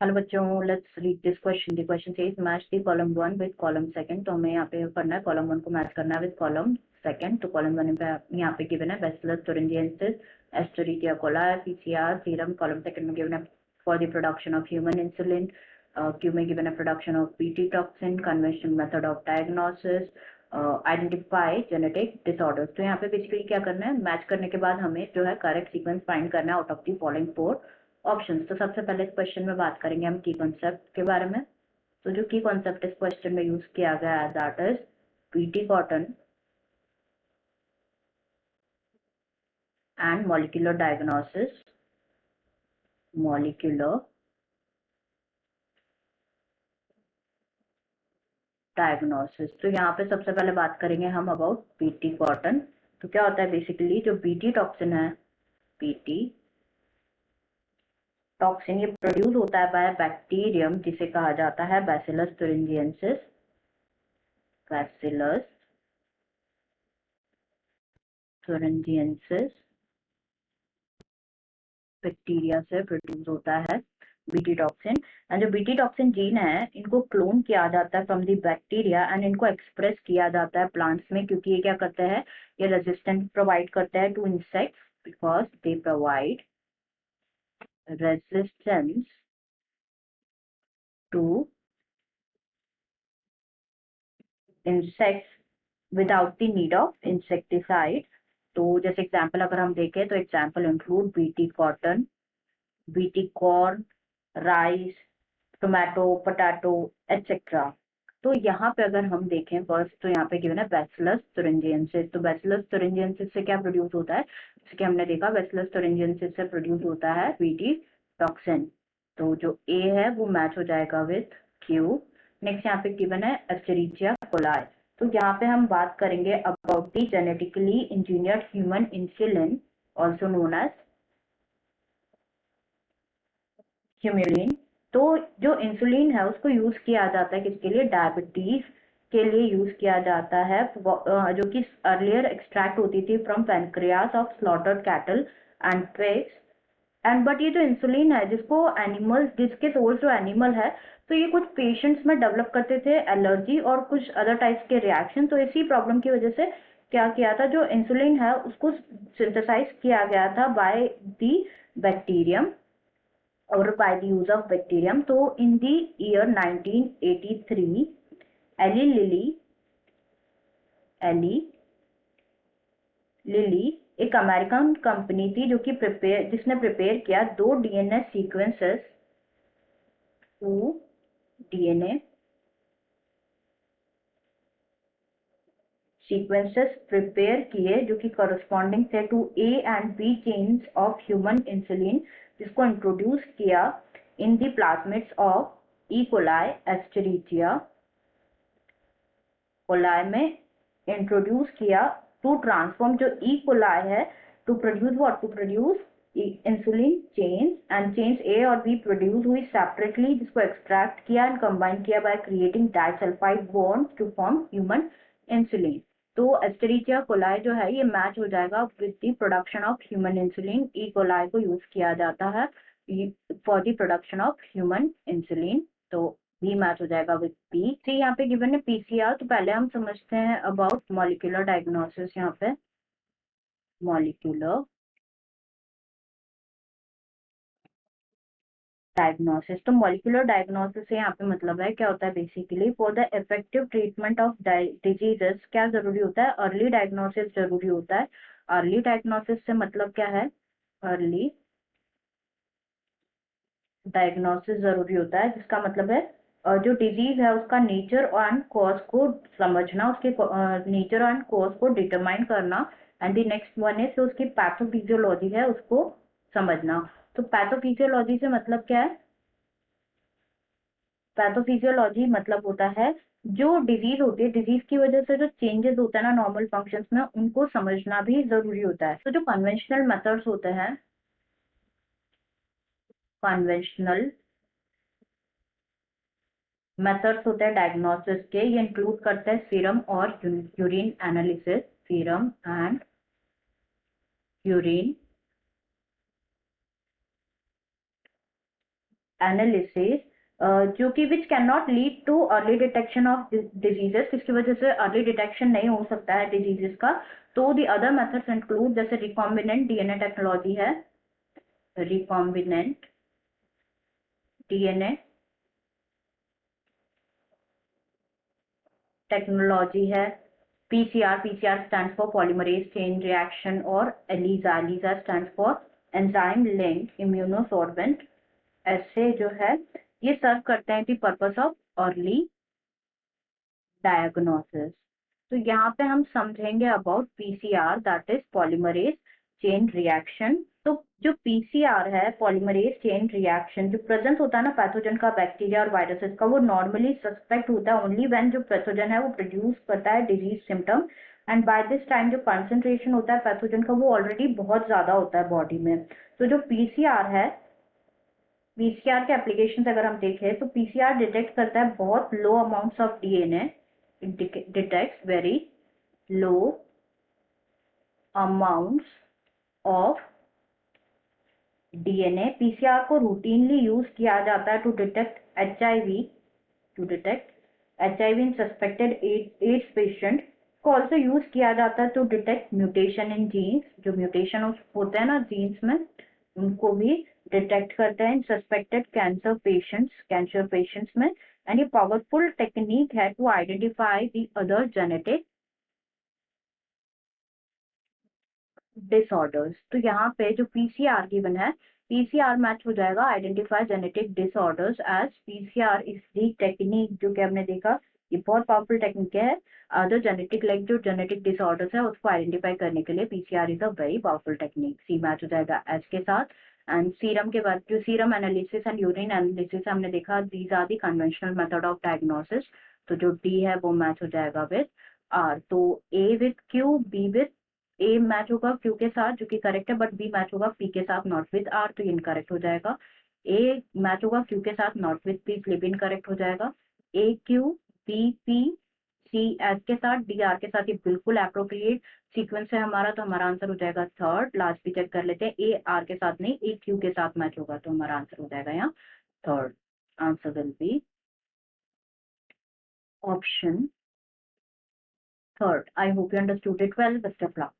Hello बच्चों, let's read this question. The question says match the column 1 with column second. तो हमें यहाँ पे करना है कॉलम 1 को मैच करना है विद कॉलम सेकंड। तो कॉलम 1 पे यहाँ पे गिवन है bacillus thuringiensis, Escherichia coli, PCR, serum. Column second में गिवन है for the production of human insulin. Q में गिवन है production of BT toxin, conventional method of diagnosis, identify genetic disorders. तो यहाँ पे बेसिकली क्या करना है, मैच करने के बाद हमें जो है करेक्ट सीक्वेंस फाइंड करना है out of the following 4 options. तो सबसे पहले इस क्वेश्चन में बात करेंगे हम की कॉन्सेप्ट के बारे में। तो जो की कॉन्सेप्ट इस क्वेश्चन में यूज किया गया है that is BT cotton and molecular diagnosis. Molecular diagnosis. तो यहाँ पे सबसे पहले बात करेंगे हम अबाउट बीटी कॉटन। तो क्या होता है बेसिकली, जो बीटी टॉक्सिन है, बीटी टॉक्सिन ये प्रोड्यूस होता है बाय बैक्टीरियम जिसे कहा जाता है bacillus thuringiensis। Bacillus thuringiensis bacteria से प्रोड्यूस होता है बीटी टॉक्सिन। एंड जो बीटी टॉक्सिन जीन है, इनको क्लोन किया जाता है फ्रॉम द बैक्टीरिया एंड इनको एक्सप्रेस किया जाता है प्लांट्स में, क्योंकि ये क्या करते हैं, ये रेजिस्टेंट प्रोवाइड करते हैं to insects because they provide resistance to insects without the need of insecticide. तो जैसे एग्जाम्पल अगर हम देखें तो example include BT cotton, BT corn, rice, tomato, potato etcetera. तो यहाँ पे अगर हम देखें फर्स्ट, तो यहाँ पे गिवन है बैसिलस thuringiensis। तो बैसिलस thuringiensis से क्या प्रोड्यूस होता है, जैसे कि हमने देखा बैसिलस thuringiensis से प्रोड्यूस होता है बीटी टॉक्सिन। तो जो ए है वो मैच हो जाएगा विथ क्यू। नेक्स्ट यहाँ पे गिवन है एस्चेरिचिया कोलाई। तो यहाँ पे हम बात करेंगे about the genetically engineered human insulin also known as humulin. तो जो इंसुलिन है उसको यूज किया जाता है किसके लिए, डायबिटीज के लिए यूज किया जाता है, जो कि अर्लियर एक्सट्रैक्ट होती थी from pancreas of slaughtered cattle and pigs. And but ये जो इंसुलिन है जिसको एनिमल्स, जिसके सोर्स जो एनिमल है, तो ये कुछ पेशेंट्स में डेवलप करते थे एलर्जी और कुछ अदर टाइप्स के रिएक्शन। तो इसी प्रॉब्लम की वजह से क्या किया था, जो इंसुलिन है उसको सिंथेसाइज किया गया था by the bacterium or by the use of bacterium. So in the year 1983, Eli Lilly एक अमेरिकन कंपनी थी जो कि जिसने प्रिपेयर किया 2 DNA sequences, 2 DNA sequences prepare किए जो कि करस्पॉन्डिंग थे to A and B chains of human insulin, जिसको इंट्रोड्यूस किया in the plasmids of E coli Escherichia coli में इंट्रोड्यूस किया टू ट्रांसफॉर्म जो ई कोलाई है to produce what, to produce insulin chains, and chains A और B produce हुई separately, जिसको extract किया एंड कंबाइन किया by creating disulphide bonds to form human insulin. तो एस्चेरिचिया कोलाई जो है ये मैच हो जाएगा with the production of human insulin. E coli को यूज किया जाता है for the production of human insulin. तो बी मैच हो जाएगा विद बी। सी यहाँ पे गिवन है पीसीआर। तो पहले हम समझते हैं अबाउट मॉलिक्यूलर डायग्नोसिस। यहाँ पे मॉलिक्यूलर डायग्नोसिस, तो मॉलिक्यूलर डायग्नोसिस से यहाँ पे मतलब है क्या होता है basically, for the effective treatment of diseases क्या जरूरी होता है, अर्ली डायग्नोसिस जरूरी होता है। अर्ली डायग्नोसिस से मतलब क्या है, अर्ली डायग्नोसिस जरूरी होता है, जिसका मतलब है जो डिजीज है उसका नेचर एंड कॉज को समझना, उसके नेचर एंड कॉज को डिटरमाइन करना। And the next one is उसकी पैथोफिजियोलॉजी है उसको समझना। तो पैथोफिजियोलॉजी से मतलब क्या है, पैथोफिजियोलॉजी मतलब होता है जो डिजीज होती है, डिजीज की वजह से जो चेंजेस होता है ना नॉर्मल फंक्शंस में, उनको समझना भी जरूरी होता है। तो जो कन्वेंशनल मेथड्स होते हैं, कन्वेंशनल मेथड्स होते हैं डायग्नोसिस के, ये इंक्लूड करते हैं सीरम और urine analysis, serum and urine analysis जो कि which can not lead too early detection of diseases, जिसकी वजह से अर्ली डिटेक्शन नहीं हो सकता है डिजीजेस का। तो दी अदर मेथड्स इंक्लूड जैसे रिकॉम्बिनेंट डीएनए टेक्नोलॉजी है, रिकॉम्बिनेंट डीएनए टेक्नोलॉजी है, PCR stands for polymerase chain reaction, और ELISA stands for enzyme linked immunosorbent. ऐसे जो है ये सर्व करते हैं the purpose of early diagnosis. तो यहाँ पे हम समझेंगे about PCR, that is polymerase chain reaction. तो जो पीसीआर है, पॉलीमरेज चेन रिएक्शन, जो प्रेजेंस होता है ना पैथोजन का, बैक्टीरिया और वायरसेस का, वो नॉर्मली सस्पेक्ट होता है ओनली व्हेन जो पैथोजन है वो प्रोड्यूस करता है disease symptom, and by this time जो कंसंट्रेशन होता है पैथोजन का वो ऑलरेडी बहुत ज्यादा होता है बॉडी में। तो जो पीसीआर है, पीसीआर के एप्लीकेशन अगर हम देखें तो पीसीआर डिटेक्ट करता है बहुत low amounts of DNA, detects very low amounts of DNA. PCR को रूटीनली यूज किया जाता है to detect HIV, in suspected AIDS patient. को ऑल्सो यूज किया जाता है to detect mutation in genes, जो म्यूटेशन होते हैं ना जीन्स में उनको भी डिटेक्ट करते हैं इन सस्पेक्टेड कैंसर पेशेंट्स में। एंड ये पावरफुल टेक्निक है to identify the other genetic disorders. तो यहाँ पे जो पीसीआर गिवन है, पीसीआर मैच हो जाएगा identify genetic disorders as PCR is the technique, जो कि हमने देखा ये बहुत पावरफुल टेक्निक है। अदर जेनेटिक लाइक जो जेनेटिक डिसऑर्डर्स है उसको आइडेंटिफाई करने के लिए PCR is a very powerful technique. C match हो जाएगा एच के साथ। एंड सीरम के बाद जो serum analysis and urine analysis हमने देखा, these are the conventional method of diagnosis. तो जो डी है वो मैच हो जाएगा विद आर। तो ए with Q, be with A match होगा क्यू के साथ जो कि करेक्ट है, बट बी मैच होगा पी के साथ नॉट विद आर, तो ये इनकरेक्ट हो जाएगा। ए मैच होगा क्यू के साथ नॉट विद पी, इसलिए भी इनकरेक्ट हो जाएगा। A Q, B P, C S के साथ, डी आर के साथ, ये बिल्कुल अप्रोप्रिएट सीक्वेंस है हमारा, तो हमारा आंसर हो जाएगा थर्ड। लास्ट भी चेक कर लेते हैं, ए आर के साथ नहीं, ए क्यू के साथ मैच होगा, तो हमारा आंसर हो जाएगा यहाँ third. Answer will be option third. I hope you understood it well. Best of luck.